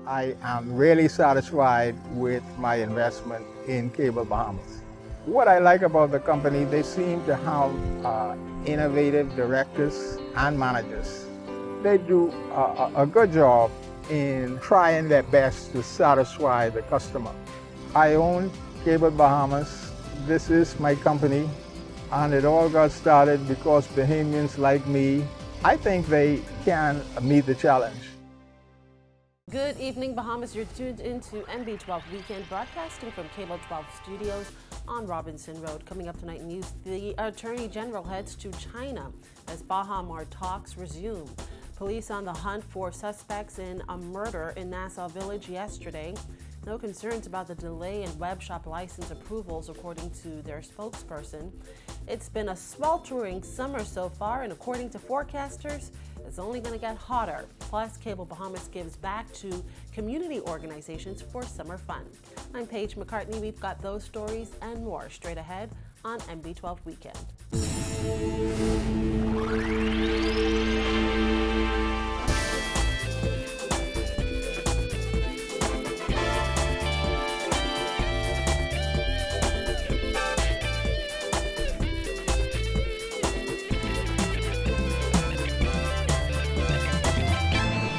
I am really satisfied with my investment in Cable Bahamas. What I like about the company, they seem to have innovative directors and managers. They do a good job in trying their best to satisfy the customer. I own Cable Bahamas. This is my company, and it all got started because Bahamians like me, I think they can meet the challenge. Good evening, Bahamas. You're tuned into MB12 Weekend, broadcasting from Cable 12 Studios on Robinson Road. Coming up tonight in news, the Attorney General heads to China as Baha Mar talks resume. Police on the hunt for suspects in a murder in Nassau Village yesterday. No concerns about the delay in webshop license approvals, according to their spokesperson. It's been a sweltering summer so far, and according to forecasters, it's only going to get hotter. Plus, Cable Bahamas gives back to community organizations for summer fun. I'm Paige McCartney. We've got those stories and more straight ahead on MB12 Weekend.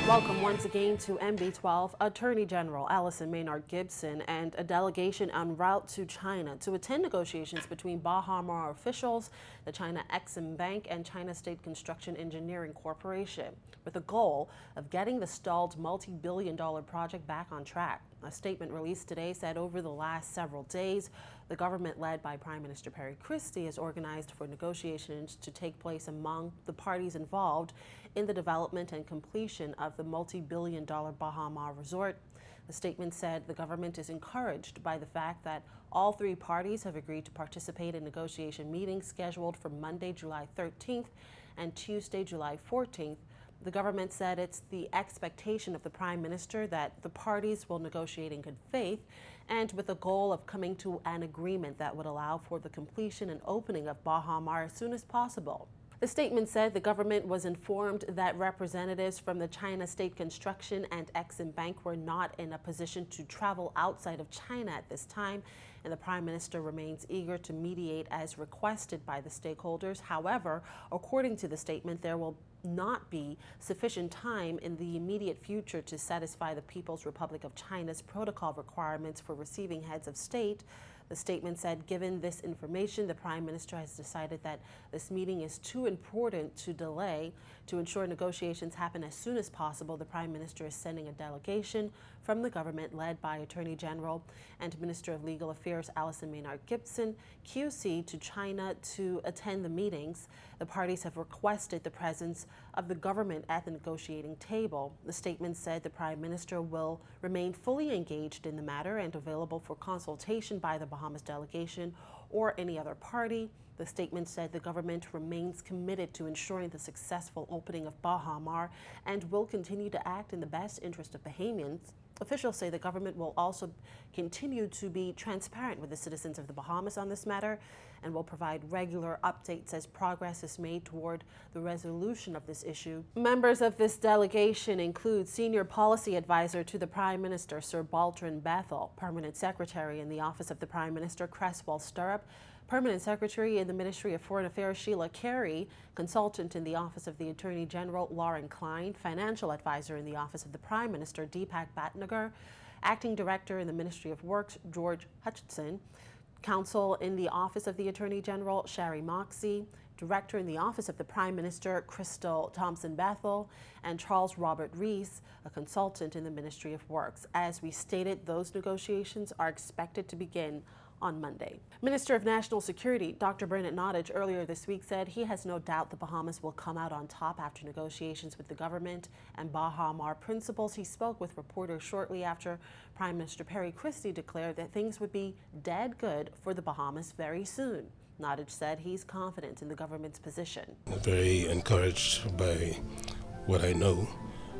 Welcome once again to MB12. Attorney General Alison Maynard Gibson and a delegation en route to China to attend negotiations between Baha Mar officials, the China Exim Bank, and China State Construction Engineering Corporation, with the goal of getting the stalled multi-billion-dollar project back on track. A statement released today said over the last several days, the government led by Prime Minister Perry Christie has organized for negotiations to take place among the parties involved in the development and completion of the multi-billion-dollar Baha Mar resort. The statement said the government is encouraged by the fact that all three parties have agreed to participate in negotiation meetings scheduled for Monday, July 13th and Tuesday, July 14th. The government said it's the expectation of the Prime Minister that the parties will negotiate in good faith and with the goal of coming to an agreement that would allow for the completion and opening of Baha Mar as soon as possible. The statement said the government was informed that representatives from the China State Construction and Exim Bank were not in a position to travel outside of China at this time, and the Prime Minister remains eager to mediate as requested by the stakeholders. However, according to the statement, there will not be sufficient time in the immediate future to satisfy the People's Republic of China's protocol requirements for receiving heads of state. The statement said, given this information, the Prime Minister has decided that this meeting is too important to delay. To ensure negotiations happen as soon as possible, the Prime Minister is sending a delegation from the government led by Attorney General and Minister of Legal Affairs Alison Maynard Gibson, QC, to China to attend the meetings. The parties have requested the presence of the government at the negotiating table. The statement said the Prime Minister will remain fully engaged in the matter and available for consultation by the Bahamas delegation or any other party. The statement said the government remains committed to ensuring the successful opening of Baha Mar and will continue to act in the best interest of Bahamians. Officials say the government will also continue to be transparent with the citizens of the Bahamas on this matter and will provide regular updates as progress is made toward the resolution of this issue. Members of this delegation include Senior Policy Advisor to the Prime Minister, Sir Baltrin Bethel, Permanent Secretary in the Office of the Prime Minister, Cresswell Stirrup, Permanent Secretary in the Ministry of Foreign Affairs, Sheila Carey, Consultant in the Office of the Attorney General, Lauren Klein, Financial Advisor in the Office of the Prime Minister, Deepak Bhatnagar, Acting Director in the Ministry of Works, George Hutchinson, Counsel in the Office of the Attorney General, Shari Moxie, Director in the Office of the Prime Minister, Crystal Thompson-Bethel, and Charles Robert Rees, a consultant in the Ministry of Works. As we stated, those negotiations are expected to begin on Monday. Minister of National Security, Dr. Bernard Nottage, earlier this week said he has no doubt the Bahamas will come out on top after negotiations with the government and Baha Mar principals. He spoke with reporters shortly after Prime Minister Perry Christie declared that things would be dead good for the Bahamas very soon. Nottage said he's confident in the government's position. Very encouraged by what I know,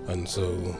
and so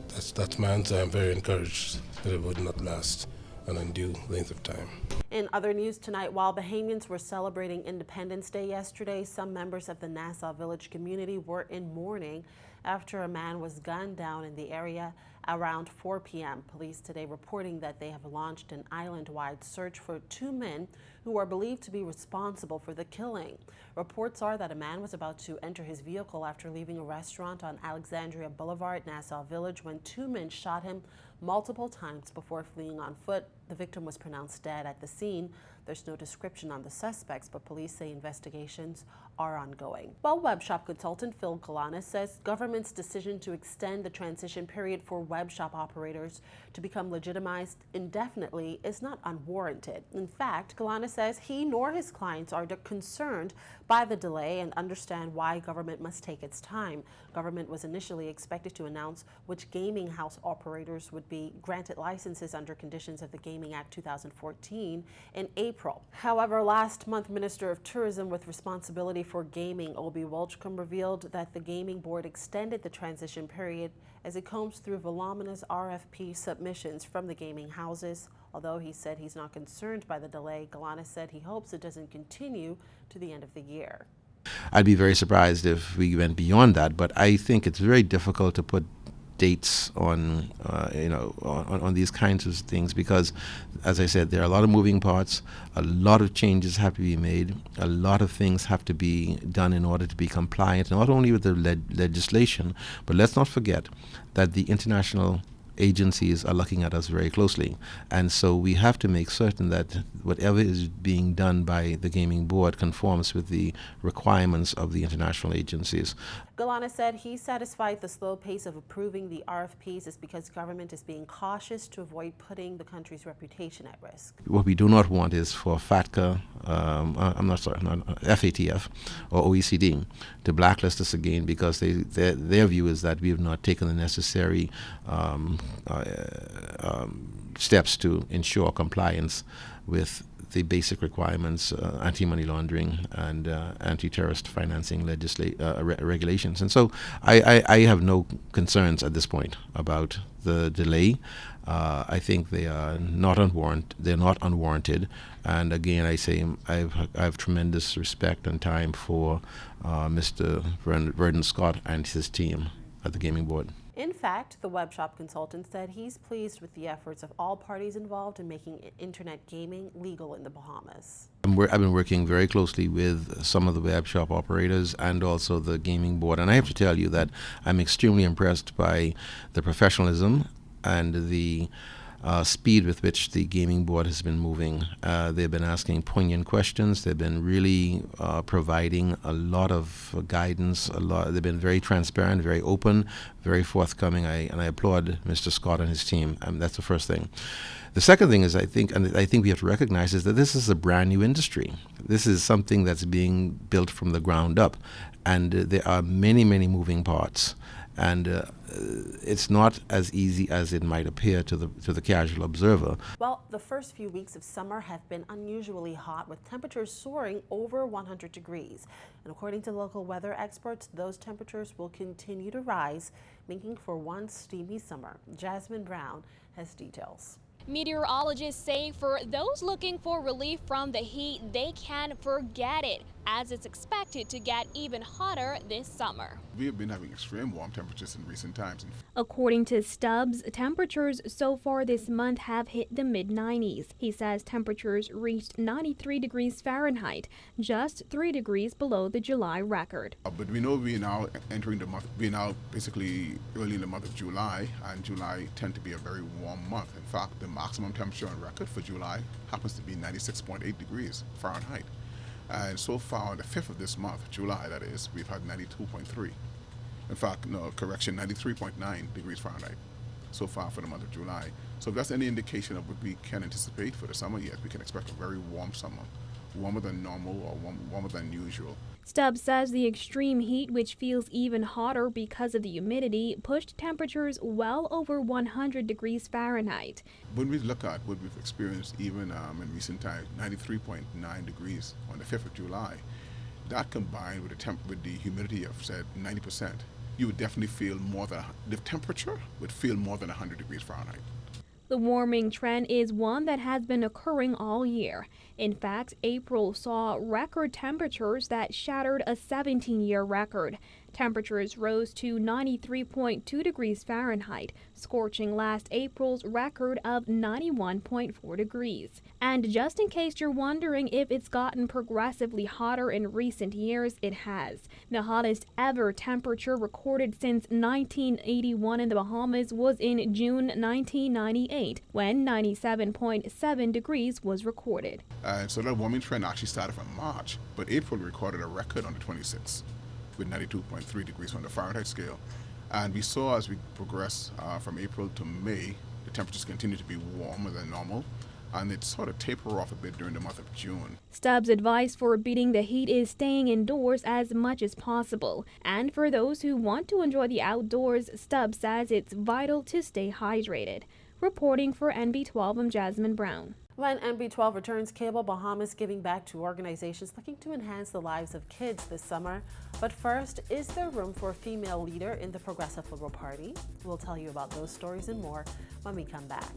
that's my answer. I'm very encouraged that it would not last an undue length of time. In other news tonight, while Bahamians were celebrating Independence Day yesterday, some members of the Nassau village community were in mourning after a man was gunned down in the area around 4 p.m. Police today reporting that they have launched an island-wide search for 2 men who are believed to be responsible for the killing. Reports are that a man was about to enter his vehicle after leaving a restaurant on Alexandria Boulevard, Nassau Village, when 2 men shot him multiple times before fleeing on foot. The victim was pronounced dead at the scene. There's no description on the suspects, but police say investigations are ongoing. Well, webshop consultant Phil Galanis says government's decision to extend the transition period for webshop operators to become legitimized indefinitely is not unwarranted. In fact, Galanis says he nor his clients are concerned by the delay and understand why government must take its time. Government was initially expected to announce which gaming house operators would be granted licenses under conditions of the Gaming Act 2014 in April. However, last month, Minister of Tourism with responsibility for gaming, Obi Welchcombe, revealed that the Gaming Board extended the transition period as it combs through voluminous RFP submissions from the gaming houses. Although he said he's not concerned by the delay, Galanis said he hopes it doesn't continue to the end of the year. I'd be very surprised if we went beyond that, but I think it's very difficult to put dates on these kinds of things because, as I said, there are a lot of moving parts, a lot of changes have to be made, a lot of things have to be done in order to be compliant, not only with the legislation, but let's not forget that the international agencies are looking at us very closely, and so we have to make certain that whatever is being done by the Gaming Board conforms with the requirements of the international agencies. Galanis said he's satisfied the slow pace of approving the RFPs is because government is being cautious to avoid putting the country's reputation at risk. What we do not want is for FATCA, FATF or OECD to blacklist us again because their view is that we have not taken the necessary steps to ensure compliance with the basic requirements, anti-money laundering and anti-terrorist financing regulations. And so I have no concerns at this point about the delay. I think they are not unwarranted. They're not unwarranted. And again, I say I have tremendous respect and time for Mr. Vernon Scott and his team at the Gaming Board. In fact, the webshop consultant said he's pleased with the efforts of all parties involved in making internet gaming legal in the Bahamas. I've been working very closely with some of the webshop operators and also the Gaming Board, and I have to tell you that I'm extremely impressed by the professionalism and the speed with which the Gaming Board has been moving. They've been asking poignant questions. They've been really providing a lot of guidance. They've been very transparent, very open, very forthcoming. And I applaud Mr. Scott and his team. That's the first thing. The second thing is I think we have to recognize is that this is a brand new industry. This is something that's being built from the ground up, and there are many, many moving parts. And it's not as easy as it might appear to the casual observer. Well, the first few weeks of summer have been unusually hot, with temperatures soaring over 100 degrees. And according to local weather experts, those temperatures will continue to rise, making for one steamy summer. Jasmine Brown has details. Meteorologists say for those looking for relief from the heat, they can forget it, as it's expected to get even hotter this summer. We have been having extreme warm temperatures in recent times. According to Stubbs, temperatures so far this month have hit the mid-90s. He says temperatures reached 93 degrees Fahrenheit, just 3 degrees below the July record. But we know we're now entering the month, we're now basically early in the month of July, and July tends to be a very warm month. In fact, the maximum temperature on record for July happens to be 96.8 degrees Fahrenheit. And so far, on the 5th of this month, July that is, we've had 92.3. In fact, no, correction, 93.9 degrees Fahrenheit so far for the month of July. So if that's any indication of what we can anticipate for the summer, yes, we can expect a very warm summer, warmer than normal or warmer than usual. Stubbs says the extreme heat, which feels even hotter because of the humidity, pushed temperatures well over 100 degrees Fahrenheit. When we look at what we've experienced even in recent times, 93.9 degrees on the 5th of July, that combined with the humidity of, said, 90%, you would definitely feel the temperature would feel more than 100 degrees Fahrenheit. The warming trend is one that has been occurring all year. In fact, April saw record temperatures that shattered a 17-year record. Temperatures rose to 93.2 degrees Fahrenheit, scorching last April's record of 91.4 degrees. And just in case you're wondering if it's gotten progressively hotter in recent years, it has. The hottest ever temperature recorded since 1981 in the Bahamas was in June 1998, when 97.7 degrees was recorded. So that warming trend actually started from March, but April recorded a record on the 26th with 92.3 degrees on the Fahrenheit scale. And we saw as we progress from April to May, the temperatures continue to be warmer than normal, and it sort of taper off a bit during the month of June. Stubbs' advice for beating the heat is staying indoors as much as possible. And for those who want to enjoy the outdoors, Stubbs says it's vital to stay hydrated. Reporting for NB12, I'm Jasmine Brown. When NB12 returns, Cable Bahamas giving back to organizations looking to enhance the lives of kids this summer. But first, is there room for a female leader in the Progressive Liberal Party? We'll tell you about those stories and more when we come back.